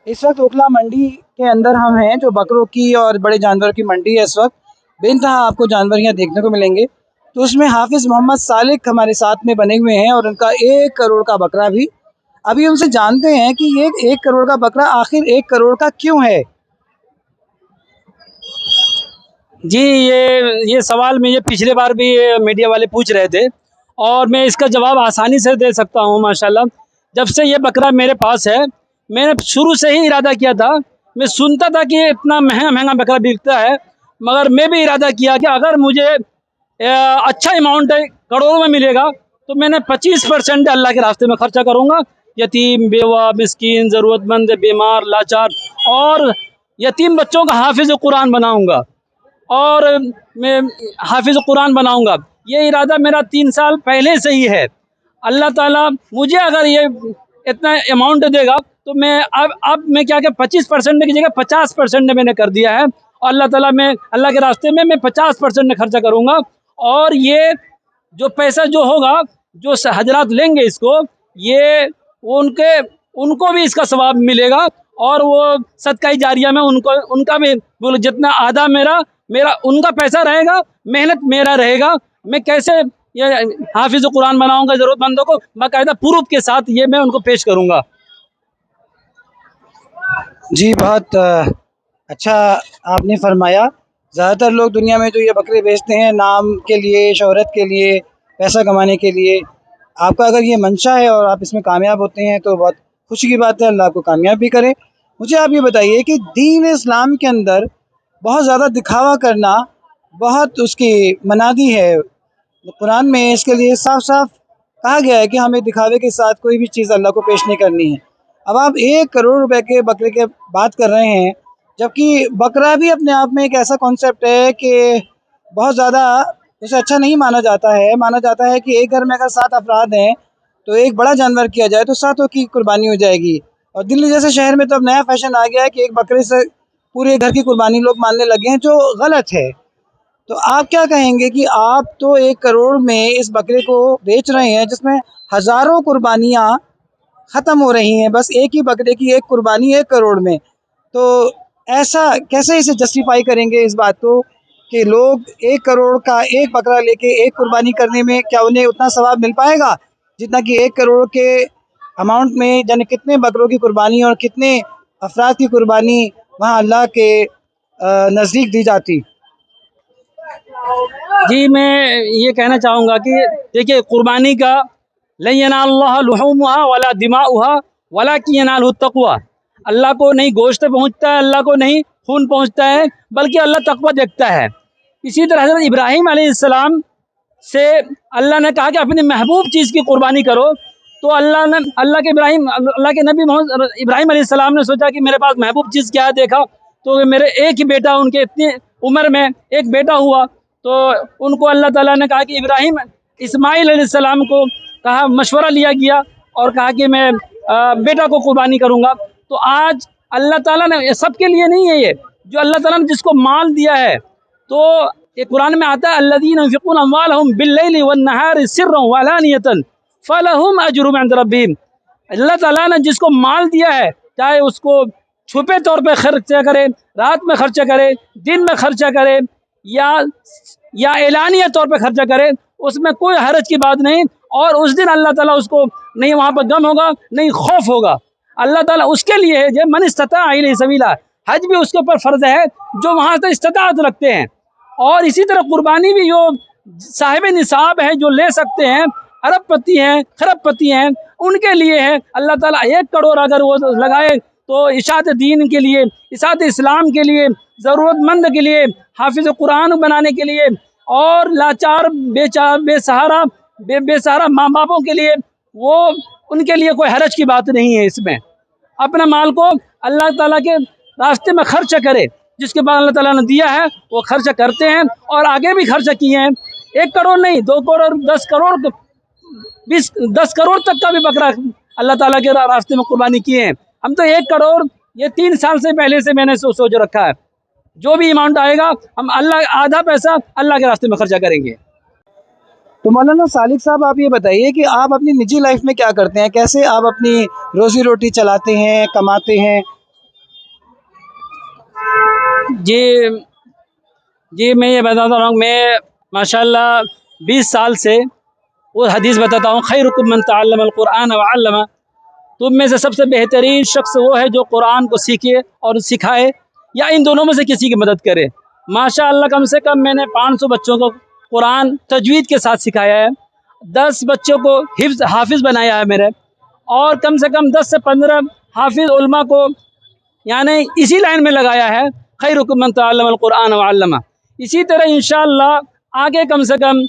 इस वक्त ओखला मंडी के अंदर हम हैं, जो बकरों की और बड़े जानवरों की मंडी है। इस वक्त बेनतहा आपको जानवर यहाँ देखने को मिलेंगे। तो उसमें हाफिज़ मोहम्मद सालिक हमारे साथ में बने हुए हैं और उनका 1 करोड़ का बकरा भी। अभी उनसे जानते हैं कि ये 1 करोड़ का बकरा आखिर 1 करोड़ का क्यों है? जी, ये सवाल मुझे पिछले बार भी मीडिया वाले पूछ रहे थे और मैं इसका जवाब आसानी से दे सकता हूँ माशाल्लाह। जब से ये बकरा मेरे पास है, मैंने शुरू से ही इरादा किया था। मैं सुनता था कि इतना महंगा बकरा बिकता है, मगर मैं भी इरादा किया कि अगर मुझे अच्छा अमाउंट करोड़ों में मिलेगा तो मैंने 25% अल्लाह के रास्ते में खर्चा करूँगा। यतीम, बेवा, मिस्कीन, ज़रूरतमंद, बीमार, लाचार और यतीम बच्चों का हाफिज़ कुरान बनाऊँगा और मैं हाफिज़ कुरान बनाऊँगा। ये इरादा मेरा 3 साल पहले से ही है। अल्लाह ताला मुझे अगर ये इतना अमाउंट देगा तो मैं अब मैं क्या 25% की जगह 50% मैंने कर दिया है। और अल्लाह के रास्ते में मैं 50% खर्चा करूँगा। और ये जो पैसा जो होगा, जो हजरात लेंगे इसको, ये वो उनको भी इसका सवाब मिलेगा और वो सदका जारिया में उनको उनका भी बोलो जितना आधा मेरा मेरा उनका पैसा रहेगा, मेहनत मेरा रहेगा। मैं कैसे ये हाफिज़ कुरान बनाऊंगा, ज़रूरतमंदों को बाकायदा प्रूफ के साथ ये मैं उनको पेश करूंगा। जी, बहुत अच्छा आपने फरमाया। ज़्यादातर लोग दुनिया में जो ये बकरे बेचते हैं नाम के लिए, शोहरत के लिए, पैसा कमाने के लिए। आपका अगर ये मंशा है और आप इसमें कामयाब होते हैं तो बहुत खुशी की बात है, अल्लाह आपको कामयाब भी करे। मुझे आप ये बताइए कि दीन इस्लाम के अंदर बहुत ज़्यादा दिखावा करना बहुत उसकी मनादी है। कुरान में इसके लिए साफ-साफ कहा गया है कि हमें दिखावे के साथ कोई भी चीज़ अल्लाह को पेश नहीं करनी है। अब आप 1 करोड़ रुपए के बकरे की बात कर रहे हैं, जबकि बकरा भी अपने आप में एक ऐसा कॉन्सेप्ट है कि बहुत ज़्यादा उसे अच्छा नहीं माना जाता है। माना जाता है कि एक घर में अगर 7 अफ़राद हैं, तो एक बड़ा जानवर किया जाए तो 7 की कुर्बानी हो जाएगी। और दिल्ली जैसे शहर में तो अब नया फ़ैशन आ गया है कि एक बकरे से पूरे घर की कुर्बानी लोग मानने लगे हैं, जो गलत है। तो आप क्या कहेंगे कि आप तो 1 करोड़ में इस बकरे को बेच रहे हैं, जिसमें हज़ारों कुर्बानियाँ ख़त्म हो रही हैं, बस एक ही बकरे की एक कुर्बानी 1 करोड़ में। तो ऐसा कैसे इसे जस्टिफ़ाई करेंगे इस बात को कि लोग 1 करोड़ का एक बकरा लेके एक कुर्बानी करने में क्या उन्हें उतना सवाब मिल पाएगा, जितना कि 1 करोड़ के अमाउंट में जाने कितने बकरों की कुर्बानी और कितने अफ़राद की कुर्बानी वहाँ अल्लाह के नज़दीक दी जाती? जी, मैं ये कहना चाहूँगा कि देखिए, कुर्बानी का लन यनालल्लाह लुहूमुहा वला दिमाउहा वलाकिन यनालुहु तक़वा। अल्लाह को नहीं गोश्त पहुँचता है, अल्लाह को नहीं खून पहुँचता है, बल्कि अल्लाह तक़वा देखता है। इसी तरह हज़रत इब्राहीम अलैहिस्सलाम से अल्लाह ने कहा कि अपनी महबूब चीज़ की कुर्बानी करो। तो अल्लाह के नबी मोहम्मद इब्राहीम अलैहिस्सलाम ने सोचा कि मेरे पास महबूब चीज़ क्या है, देखा तो मेरे एक ही बेटा, उनके इतनी उम्र में एक बेटा हुआ। तो उनको अल्लाह ताला ने कहा कि इब्राहीम इस्माइल अलैहिस्सलाम को कहा, मशवरा लिया गया और कहा कि मैं बेटा को कुर्बानी करूँगा। तो आज अल्लाह ताला ने, ये सबके लिए नहीं है, ये जो अल्लाह ताला ने जिसको माल दिया है, तो ये कुरान में आता है अल्लज़ीना युनफ़िक़ूना अम्वालहुम बिल्लैलि वन्नहारि सिर्रन व अलानियतन फलहुम अज्रुहुम इंद रब्बिहिम। अल्लाह ताला ने जिसको माल दिया है, चाहे उसको छुपे तौर पे खर्चा करे, रात में खर्चा करे, दिन में खर्चा करे, या एलानिया तौर पे खर्चा करे, उसमें कोई हरज की बात नहीं। और उस दिन अल्लाह ताला उसको नहीं वहाँ पर गम होगा, नहीं खौफ होगा। अल्लाह ताला उसके लिए है जो मन इस्तता इलैहि सबीला। हज भी उसके ऊपर फ़र्ज़ है जो वहाँ से इस्तिताअत रखते हैं। और इसी तरह कुर्बानी भी जो साहिब निसाब है, जो ले सकते हैं, अरबपति हैं, खरबपति हैं, उनके लिए है। अल्लाह ताला 1 करोड़ अगर वो लगाए तो इशाअत दीन के लिए, इशाअत इस्लाम के लिए, ज़रूरतमंद के लिए, हाफिज़ कुरान बनाने के लिए और लाचार बेसहारा माँ बापों के लिए, वो उनके लिए कोई हरज की बात नहीं है। इसमें अपना माल को अल्लाह ताला के रास्ते में खर्च करे, जिसके बाद अल्लाह ताला ने दिया है वो खर्च करते हैं और आगे भी खर्च किए हैं। 1 करोड़ नहीं, 2 करोड़, 10 करोड़, 10 करोड़ तक का भी बकरा अल्लाह ताला के रास्ते में कुर्बानी किए हैं। हम तो 1 करोड़ ये 3 साल से पहले से मैंने सोच रखा है, जो भी अमाउंट आएगा हम आधा पैसा अल्लाह के रास्ते में खर्चा करेंगे। तो मौलाना सालिक साहब, आप ये बताइए कि आप अपनी निजी लाइफ में क्या करते हैं? कैसे आप अपनी रोज़ी रोटी चलाते हैं, कमाते हैं? जी जी, मैं ये बताता हूँ, मैं माशाल्लाह 20 साल से वो हदीस बताता हूँ, खैरुकुम मन तअल्लमल कुरान व अल्लमा। तुम में से सबसे बेहतरीन शख्स वो है जो कुरान को सीखे और सिखाए, या इन दोनों में से किसी की मदद करे। माशाअल्लाह कम से कम मैंने 500 बच्चों को कुरान तजवीद के साथ सिखाया है, 10 बच्चों को हिफ्ज़ हाफिज़ बनाया है मेरे, और कम से कम 10 से 15 हाफिज़ उलमा को यानी इसी लाइन में लगाया है, खैरुकुम मन तअल्लमल कुरान व अल्लमा। इसी तरह इंशाअल्लाह आगे कम से कम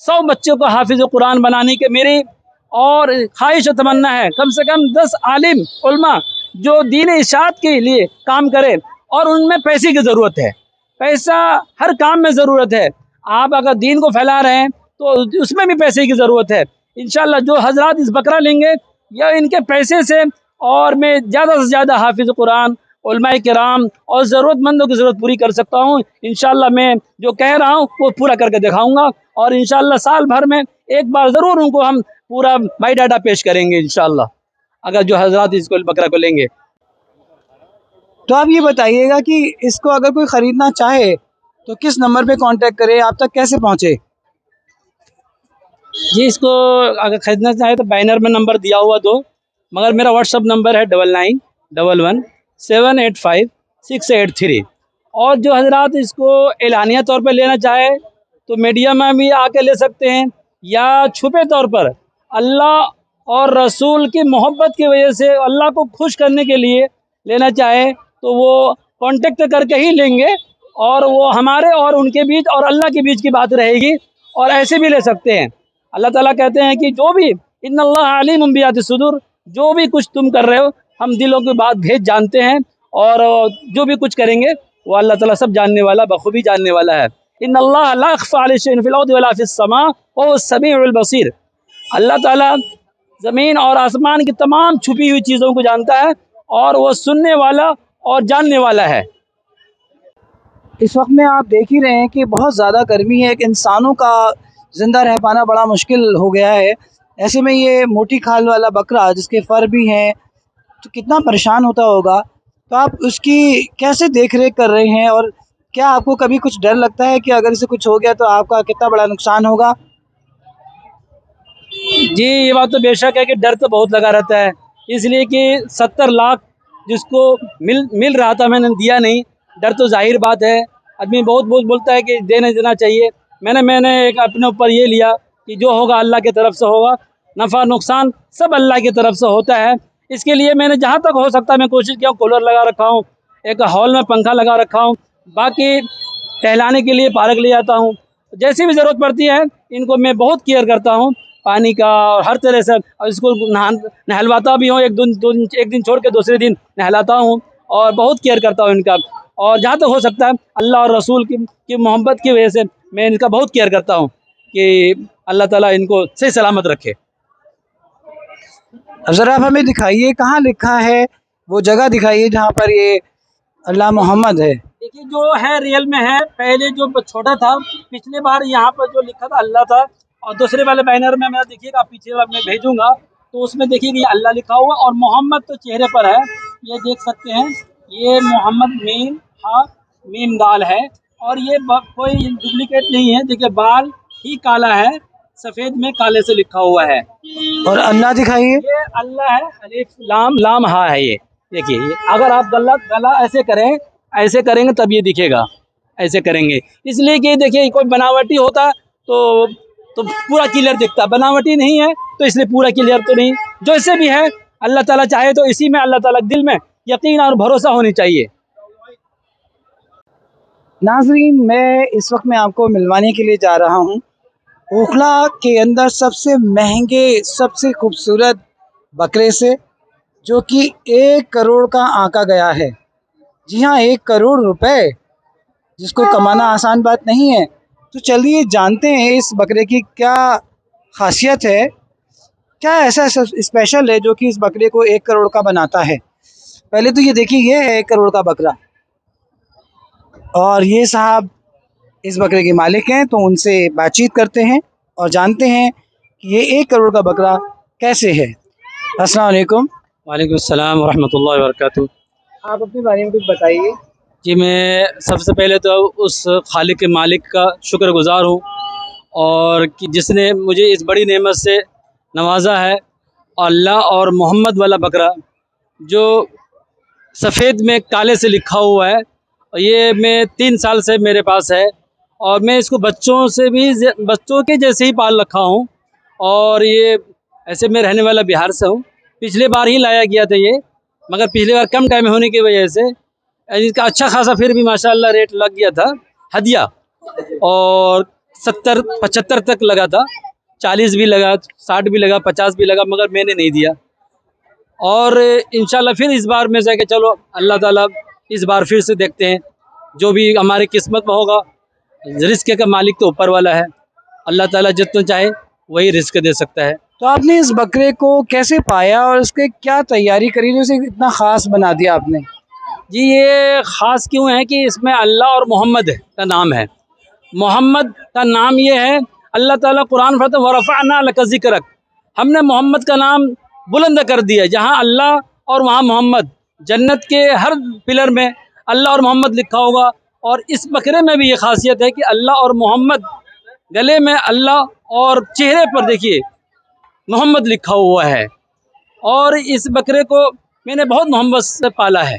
100 बच्चों को हाफिज़ कुरान बनाने के मेरी और ख्वाहिश और तमन्ना है। कम से कम 10 आलिम उलमा जो दीन इशाअत के लिए काम करे, और उनमें पैसे की ज़रूरत है। पैसा हर काम में ज़रूरत है। आप अगर दीन को फैला रहे हैं तो उसमें भी पैसे की ज़रूरत है। इंशाअल्लाह जो हजरात इस बकरा लेंगे या इनके पैसे से, और मैं ज़्यादा से ज़्यादा हाफिज़ कुरान उलमाए किराम और ज़रूरतमंदों की ज़रूरत पूरी कर सकता हूँ। इंशाअल्लाह मैं जो कह रहा हूँ वो पूरा करके दिखाऊँगा, और इंशाअल्लाह साल भर में एक बार ज़रूर उनको हम पूरा बायोडाटा पेश करेंगे इंशाअल्लाह, अगर जो हजरात इसको बकरा को लेंगे। तो आप ये बताइएगा कि इसको अगर कोई ख़रीदना चाहे तो किस नंबर पे कांटेक्ट करे, आप तक कैसे पहुँचे? जी, इसको अगर ख़रीदना चाहे तो बैनर में नंबर दिया हुआ दो, मगर मेरा व्हाट्सअप नंबर है 99111785 और जो हजरात इसको एलानिया तौर पर लेना चाहे तो मीडिया में भी आके ले सकते हैं, या छुपे तौर पर अल्लाह और रसूल की मोहब्बत की वजह से अल्लाह को खुश करने के लिए लेना चाहे तो वो कांटेक्ट करके ही लेंगे, और वो हमारे और उनके बीच और अल्लाह के बीच की बात रहेगी, और ऐसे भी ले सकते हैं। अल्लाह ताला कहते हैं कि जो भी इन्नल्लाह अलीमुम बिज़ाति सुदूर, जो भी कुछ तुम कर रहे हो हम दिलों की बात भेद जानते हैं, और जो भी कुछ करेंगे वो अल्लाह ताला सब जानने वाला, बखूबी जानने वाला है। इन्नल्लाह ला यख्फा अलैहि शैउन फिल अर्दि वला फिस समा व हुवस समीउल बसीर। अल्लाह ताला ज़मीन और आसमान की तमाम छुपी हुई चीज़ों को जानता है, और वो सुनने वाला और जानने वाला है। इस वक्त में आप देख ही रहे हैं कि बहुत ज़्यादा गर्मी है, एक इंसानों का ज़िंदा रह पाना बड़ा मुश्किल हो गया है। ऐसे में ये मोटी खाल वाला बकरा जिसके फ़र भी हैं तो कितना परेशान होता होगा। तो आप उसकी कैसे देख रेख कर रहे हैं, और क्या आपको कभी कुछ डर लगता है कि अगर इसे कुछ हो गया तो आपका कितना बड़ा नुकसान होगा? जी, ये बात तो बेशक है कि डर तो बहुत लगा रहता है, इसलिए कि 70 लाख जिसको मिल रहा था मैंने दिया नहीं, डर तो जाहिर बात है। आदमी बहुत बहुत बोलता है कि देना देना चाहिए। मैंने एक अपने ऊपर ये लिया कि जो होगा अल्लाह की तरफ से होगा, नफ़ा नुकसान सब अल्लाह की तरफ से होता है। इसके लिए मैंने जहाँ तक हो सकता है मैं कोशिश किया हूँ, कूलर लगा रखा हूँ, एक हॉल में पंखा लगा रखा हूँ, बाकी टहलाने के लिए पार्क ले जाता हूँ। जैसी भी ज़रूरत पड़ती है इनको मैं बहुत केयर करता हूँ, पानी का और हर तरह से, और इसको नहलवाता भी हूँ, एक दिन छोड़ के दूसरे दिन नहलाता हूँ, और बहुत केयर करता हूँ इनका। और जहाँ तक हो सकता है अल्लाह और रसूल की मोहब्बत की वजह से मैं इनका बहुत केयर करता हूँ कि अल्लाह ताला इनको सही सलामत रखे। अब ज़रा आप हमें दिखाइए, कहाँ लिखा है, वो जगह दिखाइए जहाँ पर ये अल्लाह मोहम्मद है। देखिए जो है रियल में है, पहले जो छोटा था, पिछले बार यहाँ पर जो लिखा था अल्लाह था, और दूसरे वाले बैनर में मेरा देखिएगा, पीछे वाला मैं भेजूंगा तो उसमें देखिएगा ये अल्लाह लिखा हुआ और मोहम्मद तो चेहरे पर है, ये देख सकते हैं, ये मोहम्मद मीम हा मीम दाल है, और ये कोई डुप्लीकेट नहीं है। देखिए बाल ही काला है, सफ़ेद में काले से लिखा हुआ है। और अल्लाह दिखाइए। ये अल्लाह है, अलिफ लाम लाम हा है ये। देखिए ये अगर आप गला ऐसे करें, ऐसे करेंगे तब ये दिखेगा, ऐसे करेंगे, इसलिए कि देखिए कोई बनावटी होता तो पूरा क्लियर दिखता, बनावटी नहीं है तो इसलिए पूरा क्लियर तो नहीं। जैसे भी है अल्लाह ताला चाहे तो इसी में अल्लाह ताला दिल में यकीन और भरोसा होनी चाहिए। नाज़रीन, मैं इस वक्त में आपको मिलवाने के लिए जा रहा हूँ ओखला के अंदर सबसे महंगे, सबसे खूबसूरत बकरे से, जो कि 1 करोड़ का आंका गया है। जी हाँ, 1 करोड़ रुपए, जिसको कमाना आसान बात नहीं है। तो चलिए जानते हैं इस बकरे की क्या खासियत है, क्या ऐसा स्पेशल है जो कि इस बकरे को 1 करोड़ का बनाता है। पहले तो ये देखिए, ये है 1 करोड़ का बकरा, और ये साहब इस बकरे के मालिक हैं, तो उनसे बातचीत करते हैं और जानते हैं कि ये 1 करोड़ का बकरा कैसे है। अस्सलाम वालेकुम। वालेकुम अस्सलाम व रहमतुल्लाहि व बरकातुहू। आप अपने बारे में कुछ बताइए। कि मैं सबसे पहले तो उस खालिक मालिक का शुक्रगुज़ार हूँ, और कि जिसने मुझे इस बड़ी नेमत से नवाजा है। अल्लाह और मोहम्मद वाला बकरा जो सफ़ेद में काले से लिखा हुआ है, और ये मैं 3 साल से मेरे पास है, और मैं इसको बच्चों के जैसे ही पाल रखा हूँ। और ये ऐसे मैं रहने वाला बिहार से हूँ। पिछले बार ही लाया गया था ये, मगर पिछले बार कम टाइम होने की वजह से इसका अच्छा खासा फिर भी माशाल्लाह रेट लग गया था हदिया, और 70-75 तक लगा था, 40 भी लगा, 60 भी लगा, 50 भी लगा, मगर मैंने नहीं दिया। और इंशाल्लाह फिर इस बार में से कि चलो अल्लाह ताला इस बार फिर से देखते हैं, जो भी हमारी किस्मत में होगा। रिस्क का मालिक तो ऊपर वाला है, अल्लाह ताला जितना चाहे वही रिस्क दे सकता है। तो आपने इस बकरे को कैसे पाया और उसके क्या तैयारी करी जो इसे इतना ख़ास बना दिया आपने? जी, ये ख़ास क्यों है कि इसमें अल्लाह और मोहम्मद का नाम है। मोहम्मद का नाम ये है, अल्लाह ताला कुरान फरमाता है वरफ़अना लका ज़िक्रक, हमने मोहम्मद का नाम बुलंद कर दिया। जहाँ अल्लाह और वहाँ मोहम्मद, जन्नत के हर पिलर में अल्लाह और मोहम्मद लिखा होगा। और इस बकरे में भी ये खासियत है कि अल्लाह और मोहम्मद, गले में अल्लाह और चेहरे पर देखिए मोहम्मद लिखा हुआ है। और इस बकरे को मैंने बहुत मोहब्बत से पाला है।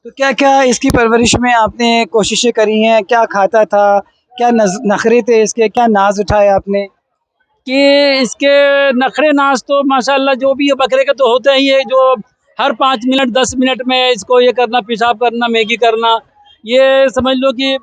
तो क्या क्या इसकी परवरिश में आपने कोशिशें करी हैं? क्या खाता था? क्या नखरे थे इसके? क्या नाज उठाए आपने? कि इसके नखरे नाज तो माशाल्लाह जो भी है बकरे के तो होते ही है, जो हर 5 मिनट 10 मिनट में इसको ये करना, पेशाब करना, मैगी करना, ये समझ लो कि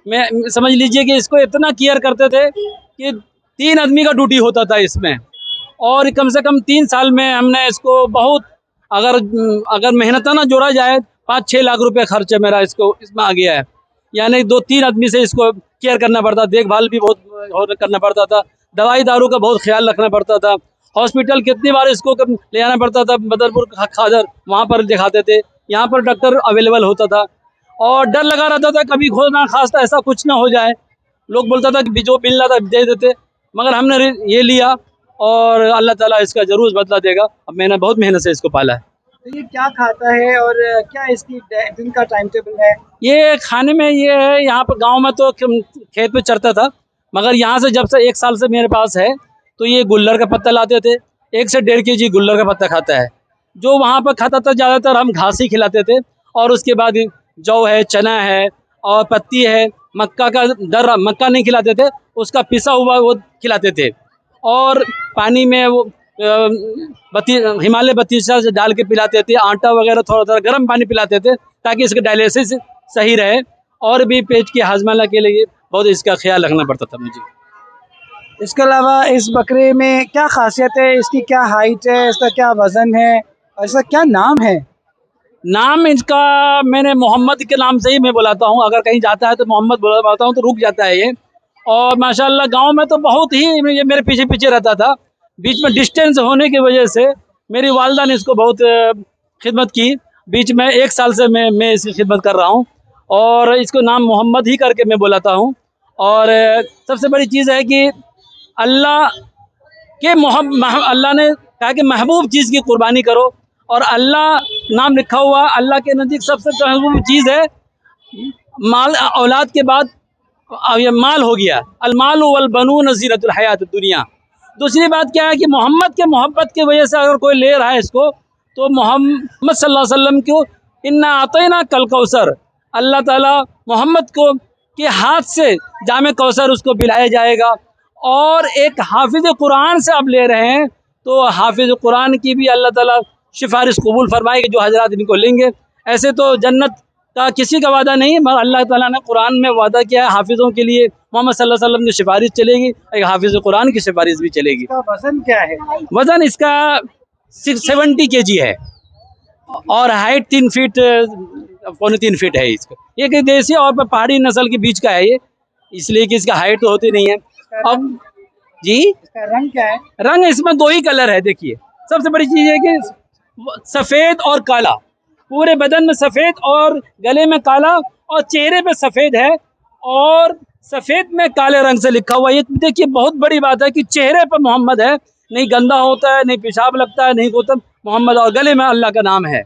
मैं समझ लीजिए कि इसको इतना केयर करते थे कि 3 आदमी का ड्यूटी होता था इसमें। और कम से कम 3 साल में हमने इसको बहुत, अगर मेहनताना जोड़ा जाए 5-6 लाख रुपए खर्च है मेरा इसको इसमें आ गया है। यानी 2-3 आदमी से इसको केयर करना पड़ता, देखभाल भी बहुत करना पड़ता था, दवाई दारू का बहुत ख्याल रखना पड़ता था। हॉस्पिटल कितनी बार इसको ले जाना पड़ता था, बदरपुर खादर वहाँ पर दिखाते थे, यहाँ पर डॉक्टर अवेलेबल होता था। और डर लगा रहता था कभी खुदा ना खास्ता ऐसा कुछ ना हो जाए। लोग बोलता था कि जो मिल रहा था दे देते, मगर हमने ये लिया, और अल्लाह ताला इसका ज़रूर बदला देगा। अब मैंने बहुत मेहनत से इसको पाला है। तो ये क्या खाता है और क्या इसकी दिन का टाइम टेबल है? ये खाने में ये है, यहाँ पर गांव में तो खेत पे चरता था, मगर यहाँ से जब से 1 साल से मेरे पास है, तो ये गुल्लर का पत्ता लाते थे। 1 से 1.5 केजी गुल्लर का पत्ता खाता है। जो वहाँ पर खाता था ज़्यादातर हम घास ही खिलाते थे, और उसके बाद जौ है, चना है, और पत्ती है, मक्का का दर्रा, मक्का नहीं खिलाते थे, उसका पिसा हुआ वो खिलाते थे। और पानी में वो हिमालय बत्तीसा से डाल के पिलाते थे। आटा वगैरह थोड़ा थोड़ा गर्म पानी पिलाते थे, ताकि इसका डायलिसिस सही रहे। और भी पेट की हाजमाला के लिए बहुत इसका ख्याल रखना पड़ता था मुझे। इसके अलावा इस बकरे में क्या खासियत है? इसकी क्या हाइट है? इसका क्या वज़न है? और इसका क्या नाम है? नाम इसका मैंने मोहम्मद के नाम से ही मैं बुलाता हूँ। अगर कहीं जाता है तो मोहम्मद बुलाता हूँ तो रुक जाता है ये। और माशाल्लाह गांव में तो बहुत ही ये मेरे पीछे पीछे रहता था। बीच में डिस्टेंस होने की वजह से मेरी वालदा ने इसको बहुत खिदमत की। बीच में 1 साल से मैं इसकी खिदमत कर रहा हूँ, और इसको नाम मोहम्मद ही करके मैं बुलाता हूँ। और सबसे बड़ी चीज़ है कि अल्लाह अल्लाह ने कहा कि महबूब चीज़ की कुर्बानी करो, और अल्लाह नाम लिखा हुआ अल्लाह के नज़दीक सबसे महबूब चीज़ है माल। औलाद के बाद ये माल हो गया, अलमाल वल बनून ज़ीनतुल हयात दुनिया। दूसरी बात क्या है कि मोहम्मद के मोहब्बत की वजह से अगर कोई ले रहा है इसको, तो मोहम्मद सल्लल्लाहु अलैहि वसल्लम को इन्ना आतैना कल कौसर, अल्लाह ताला मोहम्मद को के हाथ से जामे कौसर उसको पिलाया जाएगा। और एक हाफिज़ कुरान से आप ले रहे हैं, तो हाफिज़ कुरान की भी अल्लाह ताला सिफारिश कबूल फरमाएगी जो हजरात इनको लेंगे। ऐसे तो जन्नत का किसी का वादा नहीं, मगर अल्लाह ताला ने कुरान में वादा किया है हाफिज़ों के लिए मोहम्मद सल्लल्लाहु अलैहि वसल्लम की सिफारिश चलेगी, एक हाफिज़ कुरान की सिफारिश भी चलेगी। इसका वज़न क्या है? वज़न इसका 70 केजी है, और हाइट 3 फीट पौने 3 फीट है इसका। ये कि देसी और पहाड़ी नस्ल के बीच का है ये, इसलिए कि इसका हाइट तो होती नहीं है। अब जी, इसका रंग क्या है? रंग इसमें 2 ही कलर है। देखिए, सबसे बड़ी चीज़ है कि सफ़ेद और काला, पूरे बदन में सफ़ेद और गले में काला, और चेहरे पे सफ़ेद है, और सफ़ेद में काले रंग से लिखा हुआ। ये देखिए बहुत बड़ी बात है कि चेहरे पर मोहम्मद है, नहीं गंदा होता है, नहीं पेशाब लगता है, नहीं होता मोहम्मद, और गले में अल्लाह का नाम है।